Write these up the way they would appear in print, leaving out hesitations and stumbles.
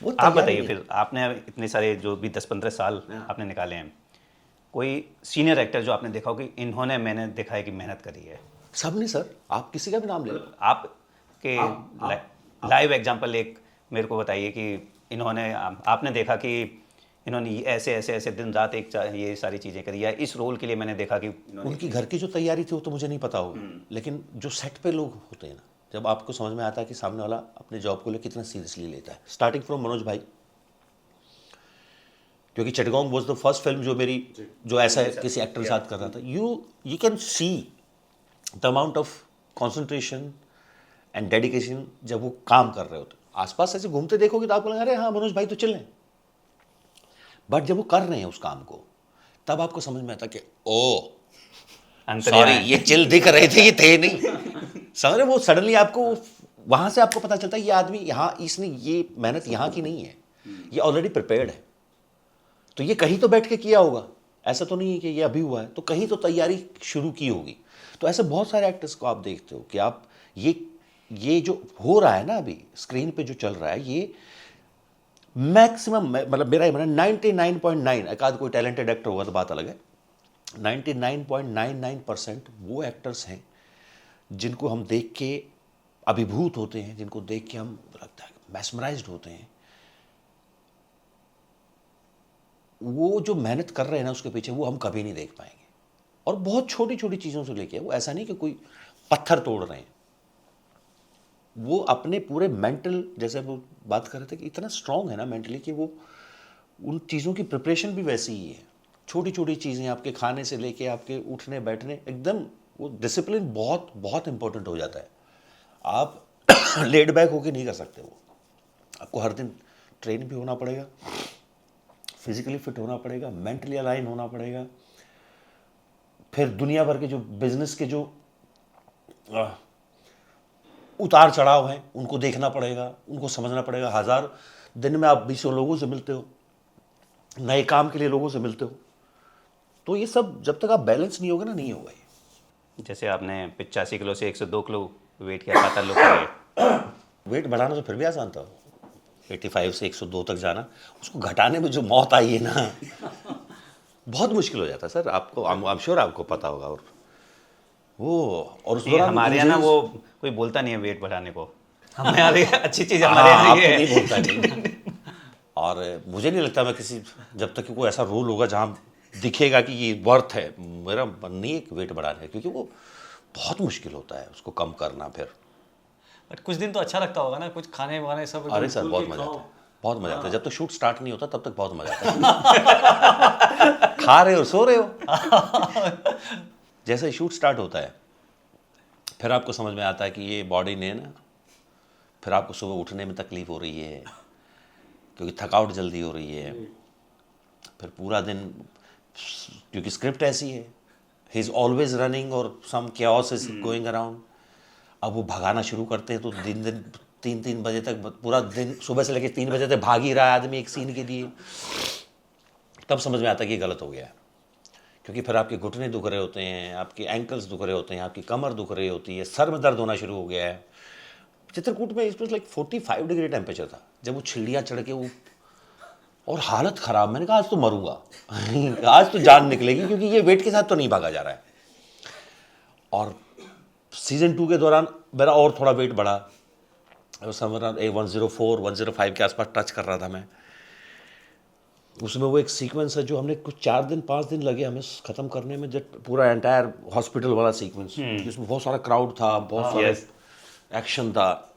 वो आप तैयारी बताइए नहीं। फिर, आपने इतने सारे जो भी 10-15 साल आपने निकाले हैं, कोई सीनियर एक्टर जो आपने देखा हो कि इन्होंने, मैंने देखा है कि मेहनत करी है, सब नहीं सर, आप किसी का भी नाम ले लो। आपके लाइव एग्जांपल एक मेरे को बताइए कि इन्होंने, आपने देखा कि इन्होंने ये ऐसे ऐसे ऐसे दिन रात ये सारी चीज़ें करी, या इस रोल के लिए मैंने देखा कि उनकी घर की जो तैयारी थी वो तो मुझे नहीं पता होगा, लेकिन जो सेट पे लोग होते हैं ना, जब आपको समझ में आता है कि सामने वाला अपने जॉब को लेकर कितना सीरियसली लेता है। स्टार्टिंग फ्रॉम मनोज भाई, क्योंकि Chittagong was the first film जो मेरी, जो ऐसा किसी एक्टर के साथ कर रहा था। You can see the amount of concentration and dedication जब वो काम कर रहे होते। आसपास ऐसे घूमते देखोगे तो आपको लगेगा अरे हाँ मनोज भाई तो चल रहे हैं, बट जब वो कर रहे हैं उस काम को, तब आपको समझ में आता कि ओ सॉरी, ये चिल दिख रहे थे, ये थे नहीं। समझ रहे, वो सडनली आपको वहां से आपको पता चलता है ये आदमी यहाँ, इसने ये मेहनत यहाँ की नहीं है, ये ऑलरेडी प्रिपेयर्ड है। तो ये कहीं तो बैठ के किया होगा, ऐसा तो नहीं है कि ये अभी हुआ है, तो कहीं तो तैयारी शुरू की होगी। तो ऐसे बहुत सारे एक्टर्स को आप देखते हो कि आप ये जो हो रहा है ना अभी स्क्रीन पे जो चल रहा है, ये मैक्सिमम, मतलब मेरा ये मानना 99.9, एक आध कोई टैलेंटेड एक्टर होगा तो बात अलग है, 99.99% वो एक्टर्स हैं जिनको हम देख के अभिभूत होते हैं, जिनको देख के हम लगता है मैस्मराइज्ड होते हैं। वो जो मेहनत कर रहे हैं ना उसके पीछे, वो हम कभी नहीं देख पाएंगे। और बहुत छोटी छोटी चीज़ों से लेके, वो ऐसा नहीं कि कोई पत्थर तोड़ रहे हैं, वो अपने पूरे मेंटल, जैसे वो बात कर रहे थे कि इतना स्ट्रांग है ना मेंटली कि वो उन चीज़ों की प्रिपरेशन भी वैसी ही है। छोटी छोटी चीज़ें, आपके खाने से लेके आपके उठने बैठने, एकदम वो डिसिप्लिन बहुत बहुत इंपॉर्टेंट हो जाता है। आप लेड बैक होके नहीं कर सकते वो, आपको हर दिन ट्रेन भी होना पड़ेगा, फिजिकली फिट होना पड़ेगा, मेंटली अलाइन होना पड़ेगा। फिर दुनिया भर के जो बिजनेस के जो उतार चढ़ाव हैं उनको देखना पड़ेगा, उनको समझना पड़ेगा। 1000 दिन में आप 20 लोगों से मिलते हो, नए काम के लिए लोगों से मिलते हो, तो ये सब जब तक आप बैलेंस नहीं होगा ना, नहीं होगा ये। जैसे आपने 85 किलो से 102 किलो वेट किया, 7 लोग किए। वेट बढ़ाना तो फिर भी आसान था, 85 से 102 तक जाना, उसको घटाने में जो मौत आई है ना, बहुत मुश्किल हो जाता है सर। आपको, आई एम श्योर आपको पता होगा। और वो, और उस दौरान हमारे यहाँ ना वो कोई बोलता नहीं है वेट बढ़ाने को, हमें अच्छी चीज़ हमारे यहाँ आपको ये है। नहीं बोलता नहीं। और मुझे नहीं लगता मैं किसी, जब तक कि कोई ऐसा रोल होगा जहाँ दिखेगा कि ये वर्थ है, मेरा मन नहीं है कि वेट बढ़ाने है, क्योंकि वो बहुत मुश्किल होता है उसको कम करना। फिर बट कुछ दिन तो अच्छा लगता होगा ना, कुछ खाने वाने सब। अरे सर बहुत मजा आता है, बहुत मजा आता है। जब तक शूट स्टार्ट नहीं होता तब तक बहुत मजा आता है। खा रहे हो, सो रहे हो। जैसे शूट स्टार्ट होता है, फिर आपको समझ में आता है कि ये बॉडी ने ना, फिर आपको सुबह उठने में तकलीफ हो रही है क्योंकि थकावट जल्दी हो रही है। फिर पूरा दिन, क्योंकि स्क्रिप्ट ऐसी है, ही इज ऑलवेज रनिंग और सम chaos इज गोइंग अराउंड। अब वो भगाना शुरू करते हैं तो दिन 3 बजे तक, पूरा दिन सुबह से लेकर 3 बजे तक भाग ही रहा है आदमी एक सीन के लिए। तब समझ में आता है कि गलत हो गया है, क्योंकि फिर आपके घुटने दुख रहे होते हैं, आपके एंकल्स दुख रहे होते हैं, आपकी कमर दुख रही होती है, सर में दर्द होना शुरू हो गया है। चित्रकूट में it was like 45 degree temperature था जब वो छिड़ियाँ चढ़ के वो, और हालत ख़राब। मैंने कहा आज तो मरूंगा। आज तो जान निकलेगी, क्योंकि ये वेट के साथ तो नहीं भागा जा रहा है। और सीजन 2 के दौरान मेरा और थोड़ा वेट बढ़ा, समझ 104 105 के आसपास टच कर रहा था मैं। उसमें वो एक सीक्वेंस है जो हमने कुछ 4-5 दिन लगे हमें ख़त्म करने में, जब पूरा एंटायर हॉस्पिटल वाला सीक्वेंस, जिसमें बहुत सारा क्राउड था, बहुत सारा एक्शन था।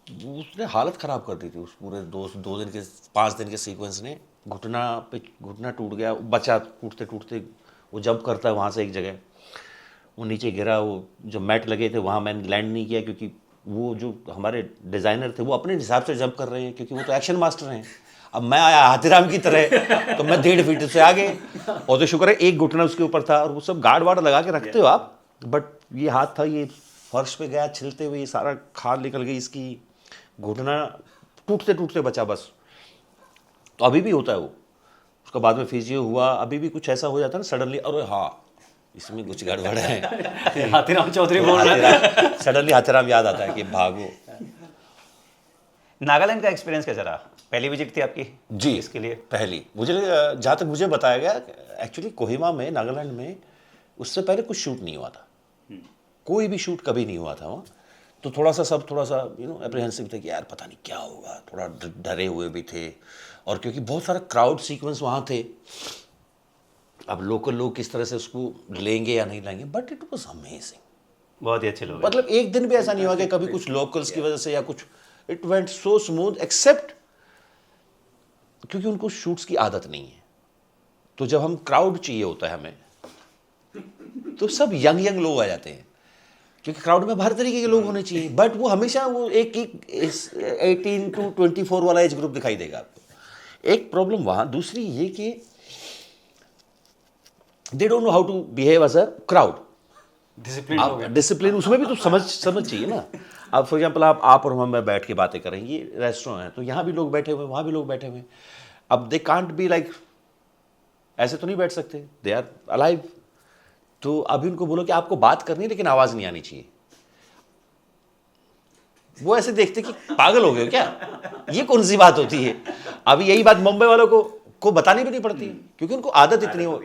उसने हालत ख़राब कर दी थी उस पूरे 5 दिन के सीक्वेंस ने। घुटना टूट गया, बचा टूटते टूटते। वो जंप करता है वहाँ से एक जगह, वो नीचे गिरा, वो जो मैट लगे थे वहाँ मैंने लैंड नहीं किया, क्योंकि वो जो हमारे डिज़ाइनर थे वो अपने हिसाब से जंप कर रहे हैं, क्योंकि वो तो एक्शन मास्टर हैं। अब मैं आया हाथीराम की तरह, तो मैं 1.5 फीट से आगे, और तो शुक्र है एक घुटना उसके ऊपर था। और वो सब गार्ड वार्ड लगा के रखते हो आप, बट ये हाथ था, ये फर्श पे गया छिलते हुए, ये सारा खाल निकल गई इसकी, घुटना टूटते टूटते बचा बस। तो अभी भी होता है वो, उसका बाद में फिजियो हुआ, अभी भी कुछ ऐसा हो जाता है ना सडनली, अरे हाँ इसमें कुछ गड़बड़ है। हाथीराम चौधरी बोल रहा है। सडनली हाथीराम याद आता है कि भागो। नागालैंड का एक्सपीरियंस कैसा रहा? पहली विजिट थी आपकी जी इसके लिए? पहली मुझे जहाँ तक मुझे बताया गया, एक्चुअली कोहिमा में, नागालैंड में उससे पहले कुछ शूट नहीं हुआ था, कोई भी शूट कभी नहीं हुआ था वहाँ। तो थोड़ा सा सब थोड़ा सा एप्रीहेंसिव थे कि यार पता नहीं क्या होगा, थोड़ा डरे हुए भी थे। और क्योंकि बहुत सारा क्राउड सीक्वेंस वहाँ थे, अब लोकल लोग किस तरह से उसको लेंगे या नहीं लेंगे, बट इट वॉज अमेजिंग। बहुत ही अच्छे लोग हैं। मतलब एक दिन भी ऐसा नहीं हुआ कि कभी कुछ लोकल्स की वजह से या कुछ, it went so smooth, except क्योंकि उनको शूट्स की आदत नहीं है। तो जब हम क्राउड चाहिए होता है हमें, तो सब यंग यंग लोग आ जाते हैं, क्योंकि क्राउड में हर तरीके के लोग होने चाहिए, बट वो हमेशा वो एक 18 to 24 वाला एज ग्रुप दिखाई देगा आपको। एक प्रॉब्लम वहाँ। दूसरी ये कि they don't know how to behave as a crowd. Discipline हो गया। डिसिप्लिन उसमें भी तो समझ चाहिए ना। अब फॉर एग्जाम्पल आप और हम बैठ के बातें कर रहे हैं, ये रेस्टोरेंट है, तो यहाँ भी लोग बैठे हुए हैं, वहाँ भी लोग बैठे हुए हैं। अब दे कांट बी लाइक, ऐसे तो नहीं बैठ सकते, दे आर अलाइव। तो अभी उनको बोलो कि आपको बात करनी है लेकिन आवाज़ नहीं आनी चाहिए, वो ऐसे देखते कि पागल हो गए हो क्या, ये कौन सी बात होती है। अभी यही बात मुंबई वालों को बतानी भी नहीं पड़ती है, क्योंकि उनको आदत इतनी हो,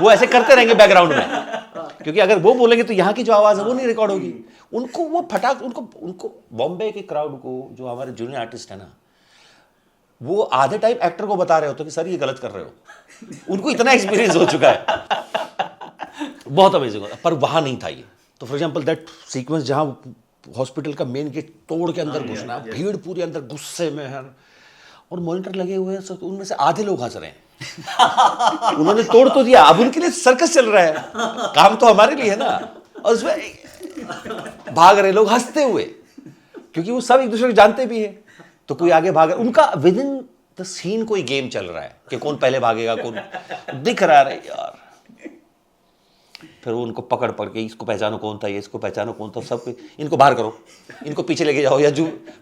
वो ऐसे करते रहेंगे बैकग्राउंड में, क्योंकि अगर वो बोलेंगे तो यहाँ की जो आवाज़ है वो नहीं रिकॉर्ड होगी। उनको वो फटाक, उनको बॉम्बे के क्राउड को, जो हमारे जूनियर आर्टिस्ट है ना, वो आधे टाइम एक्टर को बता रहे होते कि सर ये गलत कर रहे हो, उनको इतना एक्सपीरियंस हो चुका है। बहुत अमेजिंग होता, पर वहाँ नहीं था ये। तो फॉर एग्जाम्पल दैट सीक्वेंस जहाँ हॉस्पिटल का मेन गेट तोड़ के अंदर घुसना, भीड़ पूरी अंदर गुस्से में है, और मॉनिटर लगे हुए हैं, तो उनमें से आधे लोग हंस रहे हैं। उन्होंने तोड़ तो दिया, अब उनके लिए सर्कस चल रहा है, काम तो हमारे लिए है ना। और उसमें भाग रहे लोग हंसते हुए, क्योंकि वो सब एक दूसरे को जानते भी है। तो कोई आगे भाग रहा, उनका विद इन द सीन कोई गेम चल रहा है कि कौन पहले भागेगा, कौन दिख रहा है यार। फिर वो उनको पकड़ के, इसको पहचानो कौन था, ये इसको पहचानो कौन था, सब इनको बाहर करो, इनको पीछे लेके जाओ, या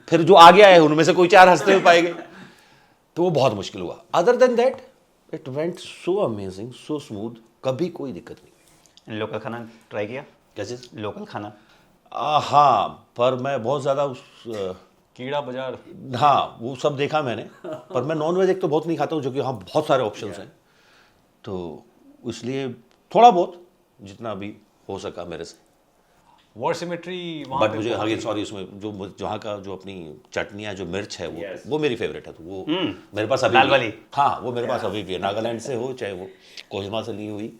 फिर जो आगे आए उनमें से कोई 4 हंसते हुए पाएंगे। तो वो बहुत मुश्किल हुआ। Other than that it went so amazing, so smooth, कभी कोई दिक्कत नहीं। लोकल खाना ट्राई किया? कैसे? लोकल खाना? हाँ, पर मैं बहुत ज़्यादा उस कीड़ा बाजार। हाँ, वो सब देखा मैंने, पर मैं नॉन वेज एक तो बहुत नहीं खाता हूँ, जो कि वहाँ बहुत सारे ऑप्शंस हैं, तो इसलिए थोड़ा बहुत जितना भी हो सका मेरे से। वॉर सिमेट्री वहाँ बट मुझे आगे सॉरी, उसमें जो जहाँ का जो अपनी चटनियाँ, जो मिर्च है, वो मेरी फेवरेट है, तो वो मेरे पास अभी लाल भी- वाली? हाँ, वो मेरे पास अभी भी है, नागालैंड से हो, चाहे वो कोहिमा से ली हुई,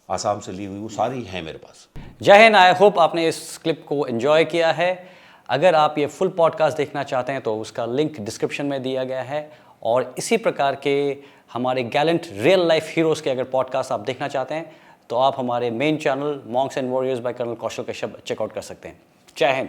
आसाम से ली हुई, वो सारी है मेरे पास। जय हिंद। आई होप आपने इस क्लिप को एंजॉय किया है। अगर आप ये फुल पॉडकास्ट देखना चाहते हैं तो उसका लिंक डिस्क्रिप्शन में दिया गया है, और इसी प्रकार के हमारे गैलेंट रियल लाइफ हीरोज़ के अगर पॉडकास्ट आप देखना चाहते हैं तो आप हमारे main channel Monks and Warriors by colonel Kaushal Kashyap checkout कर सकते हैं। जय हिंद।